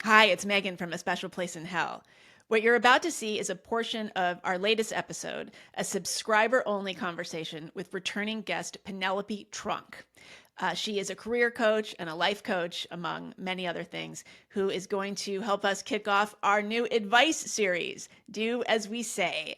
Hi, it's Megan from A Special Place in Hell. What you're about to see is a portion of our latest episode, a subscriber-only conversation with returning guest Penelope Trunk. She is a career coach and a life coach, among many other things, who is going to help us kick off our new advice series, Do As We Say.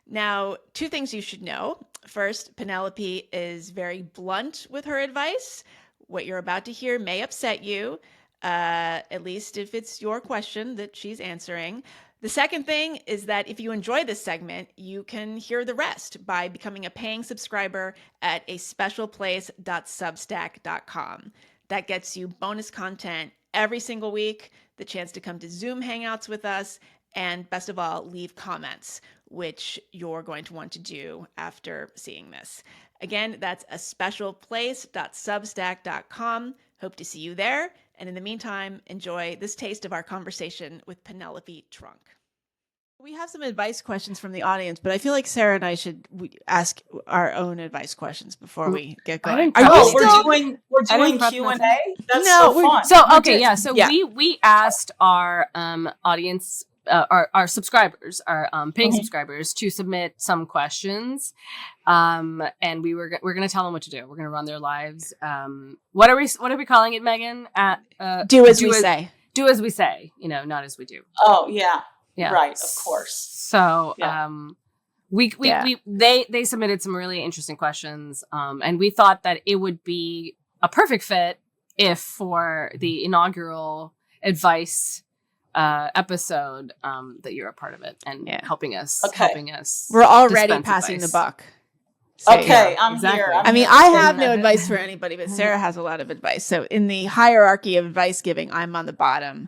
Now, two things you should know. First, Penelope is very blunt with her advice. What you're about to hear may upset you, at least if it's your question that she's answering. The second thing is that if you enjoy this segment, you can hear the rest by becoming a paying subscriber at aspecialplace.substack.com. That gets you bonus content every single week, the chance to come to Zoom hangouts with us, and best of all, leave comments, which you're going to want to do after seeing this. Again, that's aspecialplace.substack.com. Hope to see you there. And in the meantime, enjoy this taste of our conversation with Penelope Trunk. We have some advice questions from the audience, but I feel like Sarah and I should ask our own advice questions before we get going. We're doing Q&A? That's so fun. So we asked our audience, our subscribers, our paying subscribers, to submit some questions, and we're going to tell them what to do. We're going to run their lives. What are we calling it, Megan? Do as we say. Do as we say. Not as we do. Oh yeah. Right. Of course. So they submitted some really interesting questions, and we thought that it would be a perfect fit if for the inaugural advice episode that you're a part of it and helping us. We're already passing advice. The buck. Okay, I'm here. I have no advice for anybody, but Sarah has a lot of advice. So in the hierarchy of advice giving, I'm on the bottom,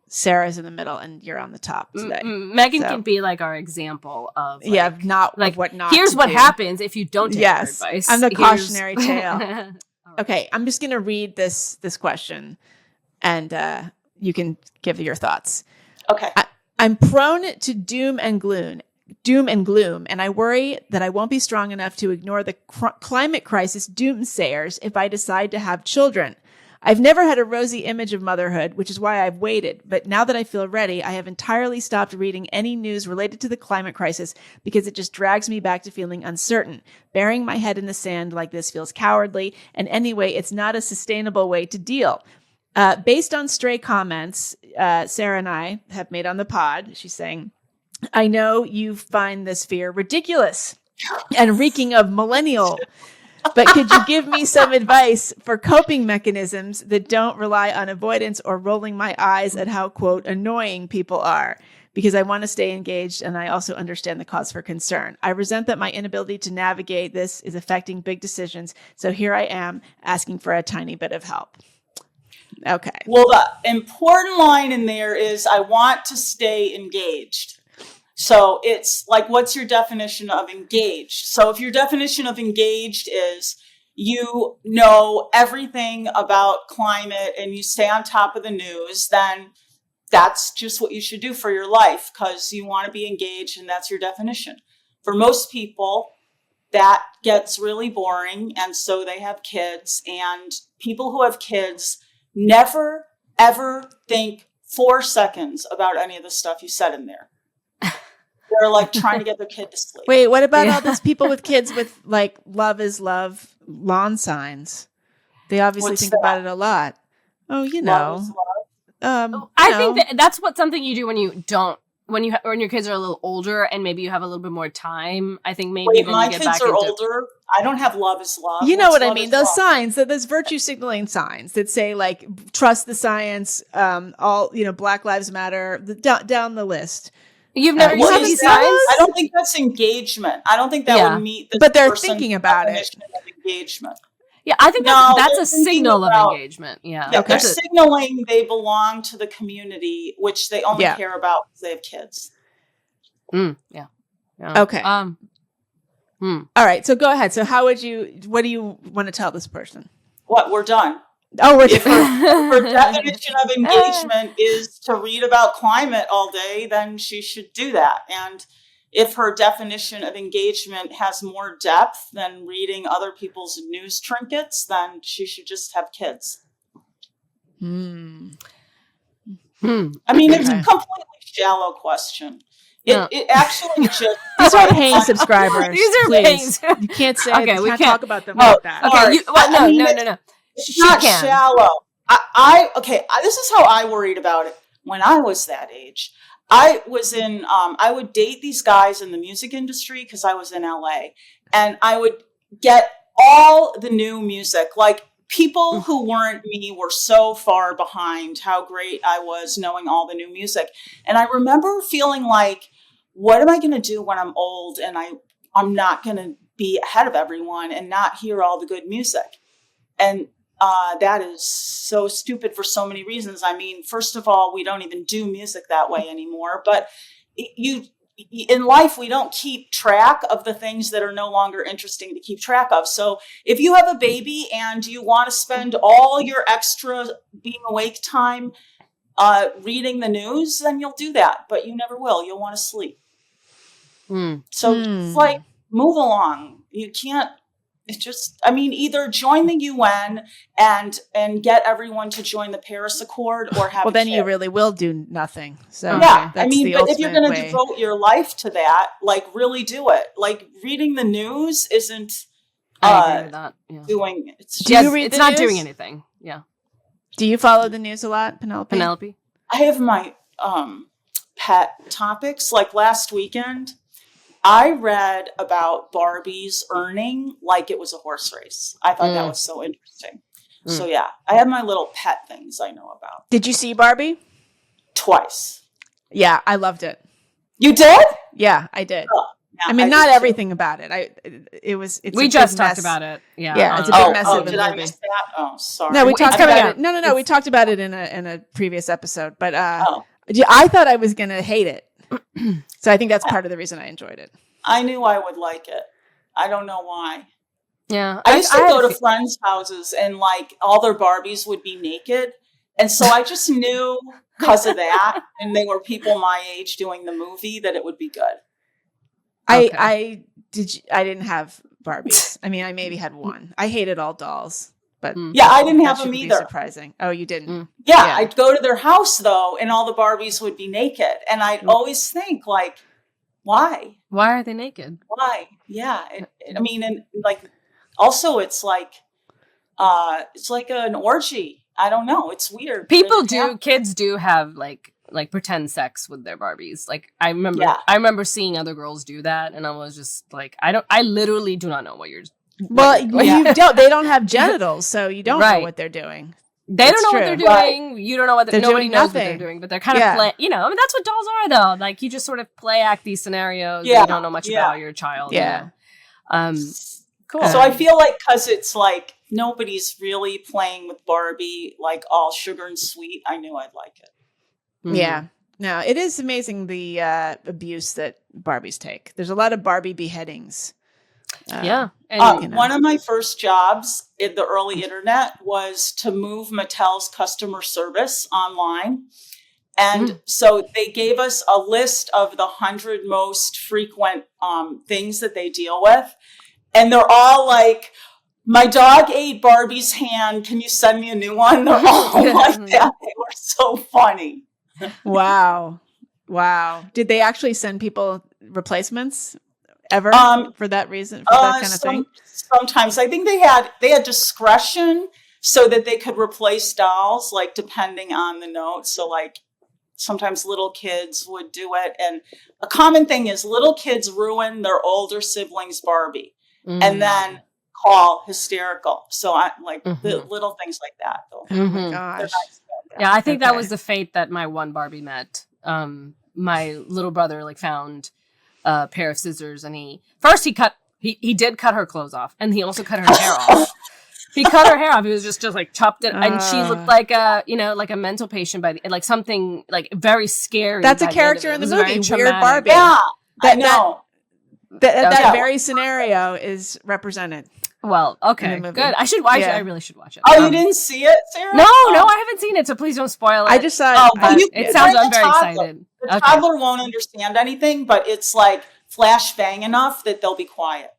Sarah's in the middle, and you're on the top today. Megan can be like our example of what not. Here's what happens if you don't take our advice. I'm the cautionary tale. Okay, I'm just going to read this question, and you can give your thoughts. Okay. I'm prone to doom and gloom, and I worry that I won't be strong enough to ignore the climate crisis doomsayers if I decide to have children. I've never had a rosy image of motherhood, which is why I've waited. But now that I feel ready, I have entirely stopped reading any news related to the climate crisis because it just drags me back to feeling uncertain. Burying my head in the sand like this feels cowardly, and anyway, it's not a sustainable way to deal. Based on stray comments Sarah and I have made on the pod, she's saying, I know you find this fear ridiculous and reeking of millennial, but could you give me some advice for coping mechanisms that don't rely on avoidance or rolling my eyes at how, quote, annoying people are? Because I want to stay engaged, and I also understand the cause for concern. I resent that my inability to navigate this is affecting big decisions, so here I am asking for a tiny bit of help. Okay. Well, the important line in there is I want to stay engaged. So it's like, what's your definition of engaged? So if your definition of engaged is you know everything about climate and you stay on top of the news, then that's just what you should do for your life because you want to be engaged and that's your definition. For most people, that gets really boring, and so they have kids, and people who have kids never, ever think 4 seconds about any of the stuff you said in there. They're like trying to get their kid to sleep. Wait, what about all those people with kids with like love is love lawn signs? They obviously think about it a lot. Oh, you know. Love is love. I think that's something you do when your kids are a little older and maybe you have a little bit more time. I think maybe my kids are older. I don't have love is love. You know what I mean? Those signs, those virtue signaling signs that say like trust the science, Black Lives Matter, down the list. You've never seen these signs? I don't think that's engagement. I don't think that would meet the but they're thinking about it. Of engagement. Yeah, I think that's a signal of engagement. Yeah. Okay. They're signaling they belong to the community, which they only care about because they have kids. Yeah. Okay. All right. So go ahead. So what do you want to tell this person? What? We're done. Oh, if her definition of engagement is to read about climate all day, then she should do that. And if her definition of engagement has more depth than reading other people's news trinkets, then she should just have kids. I mean, it's a completely shallow question. It actually just these are paying subscribers. These are please. paying. You can't say Okay, we can't talk about them like that. Okay, no. It's not shallow. This is how I worried about it when I was that age. I was in, I would date these guys in the music industry because I was in LA, and I would get all the new music. Like, people who weren't me were so far behind how great I was knowing all the new music. And I remember feeling like, what am I going to do when I'm old and I'm not going to be ahead of everyone and not hear all the good music? And that is so stupid for so many reasons. I mean, first of all, we don't even do music that way anymore. But in life, we don't keep track of the things that are no longer interesting to keep track of. So if you have a baby and you want to spend all your extra being awake time reading the news, then you'll do that. But you never will. You'll want to sleep. So it's like, move along. You can't. It's just, I mean, either join the UN and get everyone to join the Paris Accord, or have. Well, then you really will do nothing. So yeah, that's I mean, but if you're going to way. devote your life to that, like, really do it. Like, reading the news isn't I agree with that. Yeah. doing. It's Do you read it's the not news? doing anything. Yeah. Do you follow the news a lot, Penelope? I have my pet topics. Like, last weekend, I read about Barbie's earning like it was a horse race. I thought that was so interesting. So yeah, I have my little pet things I know about. Did you see Barbie? Twice. Yeah, I loved it. You did? Yeah, I did. Oh, yeah, I mean, not everything about it. We just talked about it. Yeah. Yeah, it's a big mess of a did I movie. miss that? Oh, sorry. No, we talked about out. it. No. We talked about it in a previous episode. But I thought I was going to hate it. So I think that's part of the reason I enjoyed it. I knew I would like it. I don't know why. Yeah. I used to go to friends' houses and, like, all their Barbies would be naked. And so I just knew because of that, and they were people my age doing the movie, that it would be good. I didn't have Barbies. I mean, I maybe had one. I hated all dolls. But yeah, I didn't have that them shouldn't be either. Surprising. Oh, you didn't? Yeah, I'd go to their house, though, and all the Barbies would be naked. And I'd always think, like, why? Why are they naked? Why? Yeah. I mean, and, like, also it's like an orgy. I don't know. It's weird. Kids do have like pretend sex with their Barbies. Like, I remember seeing other girls do that, and I was just like, I literally do not know what you're. Well, you don't. They don't have genitals, so you don't know what they're doing. They don't know what they're doing. Right. You don't know what nobody knows nothing. what they're doing, but they're kind of I mean, that's what dolls are, though. Like, you just sort of play act these scenarios. Yeah. You don't know much about your child. Yeah. Cool. So I feel like, because it's like nobody's really playing with Barbie, like, all sugar and sweet, I knew I'd like it. Mm-hmm. Yeah. No, it is amazing the abuse that Barbies take. There's a lot of Barbie beheadings. And, one of my first jobs in the early internet was to move Mattel's customer service online. And so they gave us a list of the 100 most frequent things that they deal with. And they're all like, my dog ate Barbie's hand. Can you send me a new one? They're all like that. They were so funny. Wow. Did they actually send people replacements ever for that reason, for that kind of thing? Sometimes. I think they had discretion so that they could replace dolls, like, depending on the note. So, like, sometimes little kids would do it. And a common thing is little kids ruin their older siblings' Barbie and then call hysterical. So I like the little things like that. Though. Oh my gosh. Yeah, I think that was the fate that my one Barbie met. My little brother, like, found a pair of scissors, and he did cut her clothes off, and he also cut her hair off. He cut her hair off. He was just like chopped it, and she looked like like a mental patient like something like very scary. That's a character in the movie, Weird Barbie. Yeah, I know. That very scenario is represented. Well, okay, good. I should watch it. I really should watch it. Oh, you didn't see it, Sarah? No, I haven't seen it, so please don't spoil it. I just saw it. It sounds I'm very excited. The toddler won't understand anything, but it's like flash bang enough that they'll be quiet.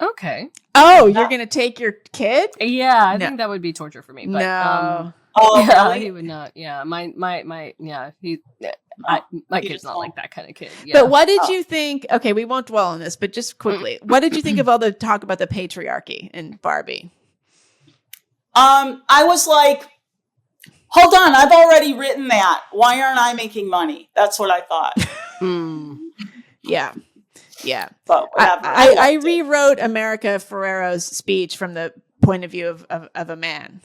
Okay. Oh, you're going to take your kid? Yeah, I think that would be torture for me. But, no. Oh, Yeah, really? he would not. Yeah, my yeah. Oh, My he kid's just not won't. like that kind of kid. Yeah. But what did Oh. you think? Okay, we won't dwell on this, but just quickly, what did you think of all the talk about the patriarchy in Barbie? I was like, hold on, I've already written that. Why aren't I making money? That's what I thought. Yeah. Yeah. But whatever. I rewrote America Ferrero's speech from the point of view of a man.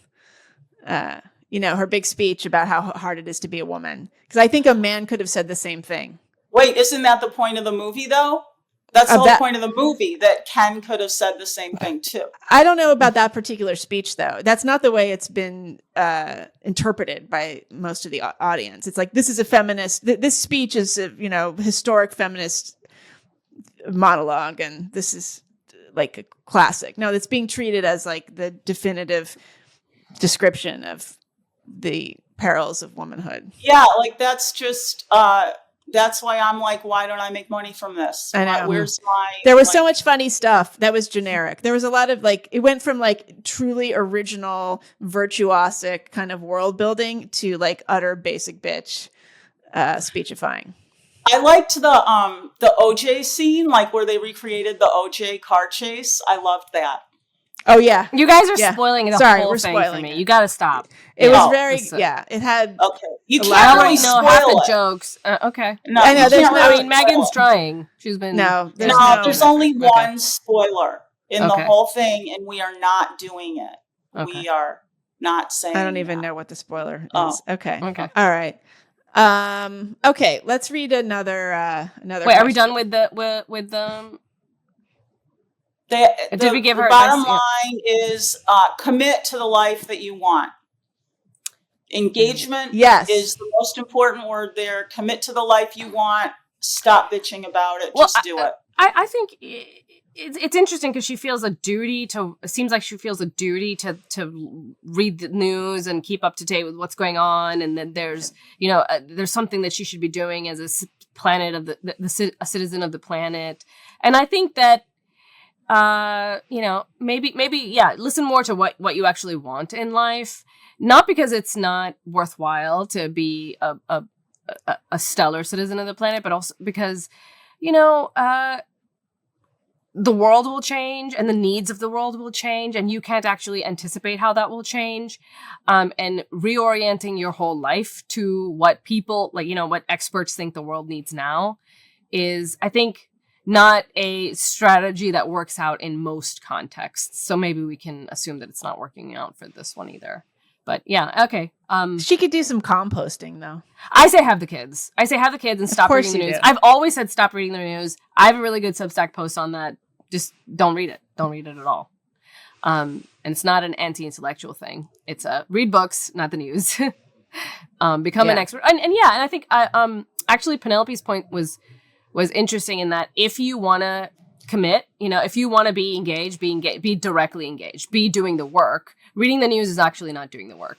Her big speech about how hard it is to be a woman. Because I think a man could have said the same thing. Wait, isn't that the point of the movie, though? That's the whole point of the movie, that Ken could have said the same thing, too. I don't know about that particular speech, though. That's not the way it's been interpreted by most of the audience. It's like, this is a feminist, this speech is a, historic feminist monologue, and this is like a classic. No, it's being treated as like the definitive description of the perils of womanhood. Yeah, like that's just... that's why I'm like, why don't I make money from this? I know. Where's my... There was so much funny stuff that was generic. There was a lot of it went from like truly original, virtuosic kind of world building to like utter basic bitch speechifying. I liked the OJ scene, like where they recreated the OJ car chase. I loved that. Oh yeah, you guys are spoiling the whole thing for me. You got to stop. It was very It had okay. You can't I really already know spoil half the it. jokes. Okay. No, I know. I mean, Megan's trying. She's been there's only one spoiler in the Okay. whole thing, and we are not doing it. Okay. We are not saying. I don't even know what the spoiler is. Oh. Okay. Okay. All right. Okay. Let's read another. Wait, question. are we done with the? Did we give the her bottom advice? line is commit to the life that you want. Engagement is the most important word there. Commit to the life you want. Stop bitching about it. Just do it. I think it's interesting because she feels a duty to. It seems like she feels a duty to read the news and keep up to date with what's going on. And then there's there's something that she should be doing as a planet of a citizen of the planet. And I think that maybe listen more to what you actually want in life. Not because it's not worthwhile to be a stellar citizen of the planet, but also because, the world will change and the needs of the world will change, and you can't actually anticipate how that will change. And reorienting your whole life to what people, what experts think the world needs now is, I think, not a strategy that works out in most contexts. So maybe we can assume that it's not working out for this one either. But yeah, okay. She could do some composting, though. I say have the kids. And stop reading the news. I've always said stop reading the news. I have a really good Substack post on that. Just don't read it. Don't read it at all. And it's not an anti-intellectual thing. It's read books, not the news. Become an expert. And I think actually Penelope's point was interesting in that if you want to commit, if you want to be engaged, be directly engaged, be doing the work. Reading the news is actually not doing the work.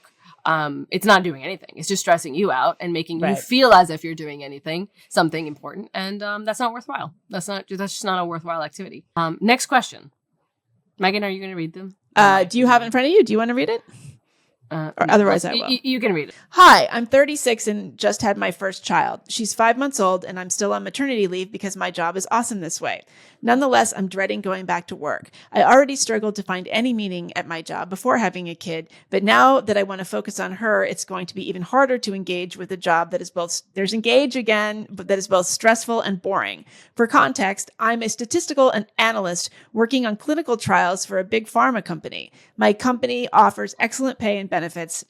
It's not doing anything. It's just stressing you out and making you feel as if you're doing something important. And that's not worthwhile. That's just not a worthwhile activity. Next question. Megan, are you going to read them? Do you have it in front of you? Do you want to read it? Or otherwise I will. You can read it. Hi, I'm 36 and just had my first child. She's 5 months old and I'm still on maternity leave because my job is awesome this way. Nonetheless, I'm dreading going back to work. I already struggled to find any meaning at my job before having a kid, but now that I want to focus on her, it's going to be even harder to engage with a job that is both, there's engage again, but that is both stressful and boring. For context, I'm a statistical analyst working on clinical trials for a big pharma company. My company offers excellent pay and benefits,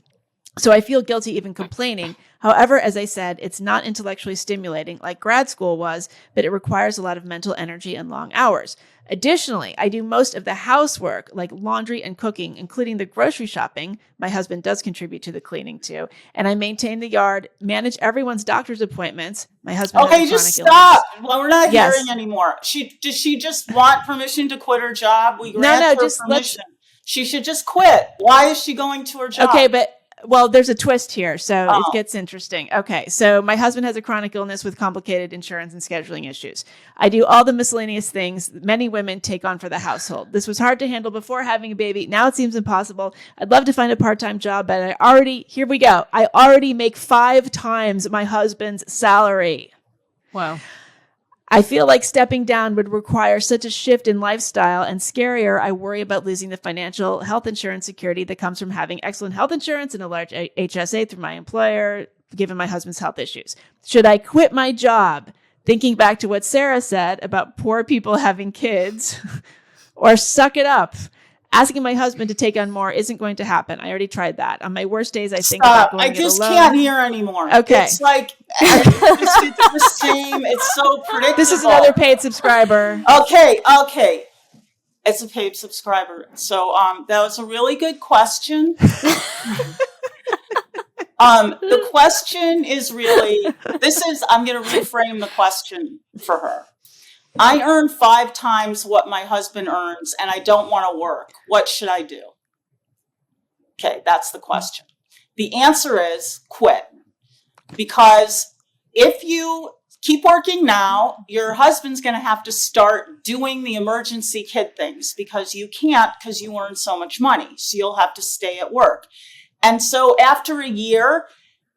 so I feel guilty even complaining. However, as I said, it's not intellectually stimulating like grad school was, but it requires a lot of mental energy and long hours. Additionally, I do most of the housework, like laundry and cooking, including the grocery shopping. My husband does contribute to the cleaning too. And I maintain the yard, manage everyone's doctor's appointments. My husband Okay, just stop. Well, we're not hearing anymore. Does she just want permission to quit her job? We grant her permission. She should just quit. Why is she going to her job? Okay, but well, there's a twist here, so Oh. it gets interesting. Okay, so my husband has a chronic illness with complicated insurance and scheduling issues. I do all the miscellaneous things many women take on for the household. This was hard to handle before having a baby. Now it seems impossible. I'd love to find a part-time job, but here we go. I already make 5 times my husband's salary. Wow. I feel like stepping down would require such a shift in lifestyle, and scarier, I worry about losing the financial health insurance security that comes from having excellent health insurance and a large HSA through my employer, given my husband's health issues. Should I quit my job, thinking back to what Sarah said about poor people having kids, or suck it up? Asking my husband to take on more isn't going to happen. I already tried that. On my worst days, I think about going I just it alone. can't hear anymore. Okay. It's like it's the same. It's so predictable. This is another paid subscriber. Okay. It's a paid subscriber. So that was a really good question. The question is really, I'm going to reframe the question for her. I earn 5 times what my husband earns, and I don't want to work. What should I do? Okay, that's the question. The answer is quit. Because if you keep working now, your husband's going to have to start doing the emergency kid things because you can't because you earn so much money. So you'll have to stay at work. And so after a year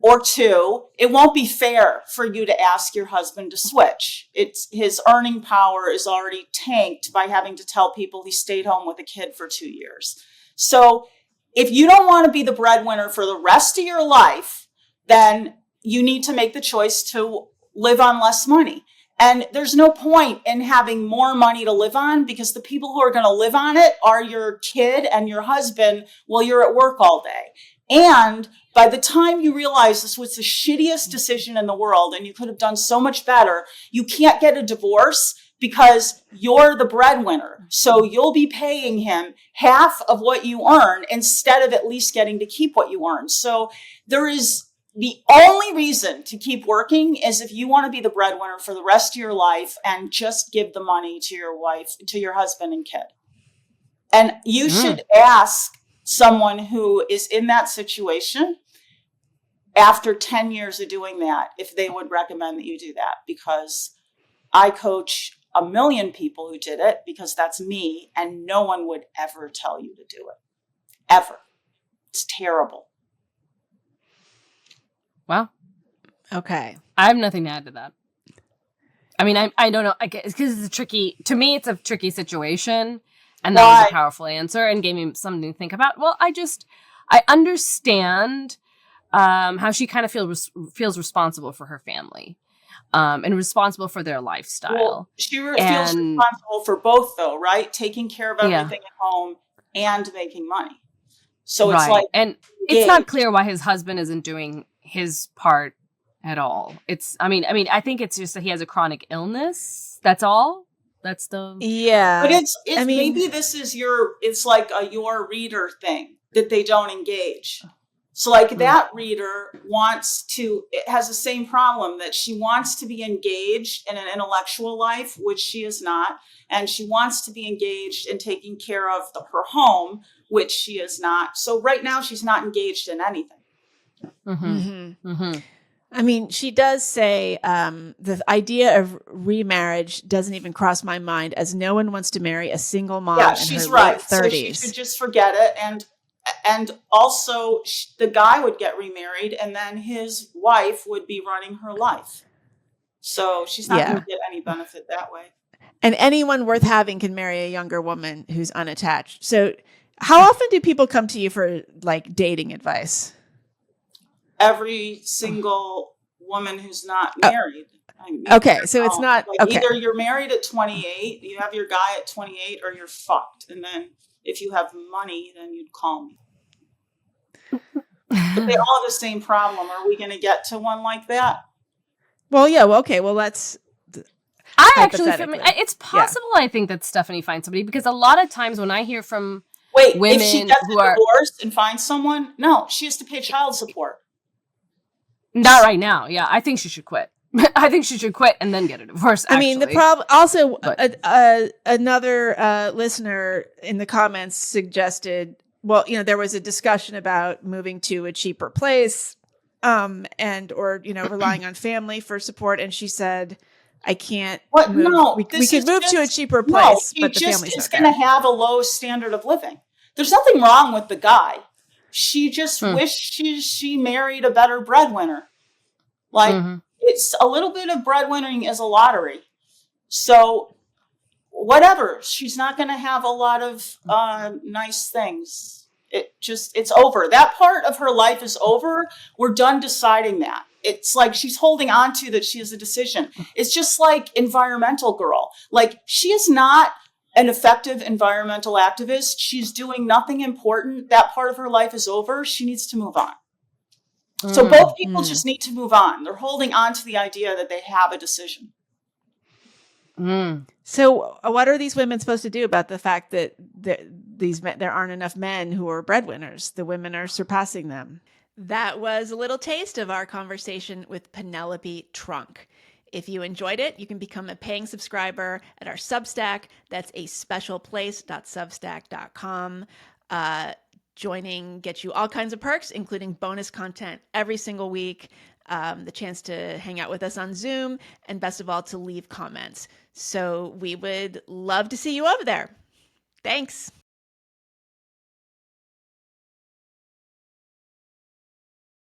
or 2, it won't be fair for you to ask your husband to switch. His earning power is already tanked by having to tell people he stayed home with a kid for 2 years. So if you don't want to be the breadwinner for the rest of your life, then you need to make the choice to live on less money. And there's no point in having more money to live on because the people who are going to live on it are your kid and your husband while you're at work all day. And by the time you realize this was the shittiest decision in the world and you could have done so much better, you can't get a divorce because you're the breadwinner. So you'll be paying him half of what you earn instead of at least getting to keep what you earn. So the only reason to keep working is if you want to be the breadwinner for the rest of your life and just give the money to your wife, to your husband and kid. And you should ask someone who is in that situation after 10 years of doing that, if they would recommend that you do that, because I coach 1 million people who did it because that's me. And no one would ever tell you to do it. Ever. It's terrible. Wow. Okay. I have nothing to add to that. I mean, I don't know. I guess because it's to me, it's a tricky situation. And that was a powerful answer and gave me something to think about. Well, I understand how she kind of feels responsible for her family and responsible for their lifestyle. Well, she feels responsible for both, though, right? Taking care of everything at home and making money. So it's like, and it's not clear why his husband isn't doing his part at all. I mean, I think it's just that he has a chronic illness. That's all. That's the but it's maybe this is it's like your reader thing that they don't engage. So like that reader it has the same problem that she wants to be engaged in an intellectual life, which she is not. And she wants to be engaged in taking care of her home, which she is not. So right now she's not engaged in anything. I mean, she does say the idea of remarriage doesn't even cross my mind, as no one wants to marry a single mom in she's her right. late 30s. So she should just forget it. And also the guy would get remarried and then his wife would be running her life. So she's not going to get any benefit that way. And anyone worth having can marry a younger woman who's unattached. So how often do people come to you for like dating advice? Every single woman who's not married. So it's not either you're married at 28, you have your guy at 28, or you're fucked. And then if you have money, then you'd call me. But they all have the same problem. Are we going to get to one like that? Well, yeah. Well, okay. Well, that's. It's possible. I think that Stephanie finds somebody because a lot of times when I hear from women if she gets divorced and finds someone, no, she has to pay child support. Not right now. Yeah, I think she should quit. I think she should quit and then get a divorce. I mean, the problem also, another listener in the comments suggested well, there was a discussion about moving to a cheaper place, or relying on family for support. And she said, I can't move. No, we could move to a cheaper place, no, she but the just family's is not going to there. have a low standard of living. There's nothing wrong with the guy. She just wishes she married a better breadwinner. Like, it's a little bit of breadwinnering is a lottery. So whatever, she's not going to have a lot of nice things. It's over. That part of her life is over. We're done deciding that. It's like she's holding on to that she has a decision. It's just like environmental girl. Like, she is not an effective environmental activist. She's doing nothing important. That part of her life is over. She needs to move on. So both people just need to move on. They're holding on to the idea that they have a decision. So what are these women supposed to do about the fact that there aren't enough men who are breadwinners? The women are surpassing them. That was a little taste of our conversation with Penelope Trunk. If you enjoyed it, you can become a paying subscriber at our Substack. That's aspecialplace.substack.com. Joining gets you all kinds of perks, including bonus content every single week, the chance to hang out with us on Zoom, and best of all, to leave comments. So we would love to see you over there. Thanks.